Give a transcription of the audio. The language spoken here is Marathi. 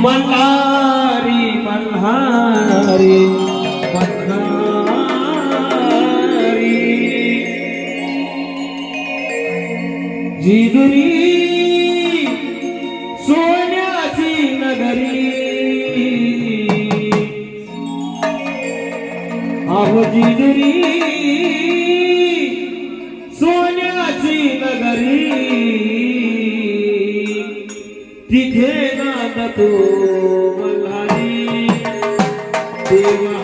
मल्हारी मल्हारी मल्हारी जिगरी सोन्याची नगरी अहो जिगरी सोन्याची नगरी तिथे नांदतो मल्हारी देवा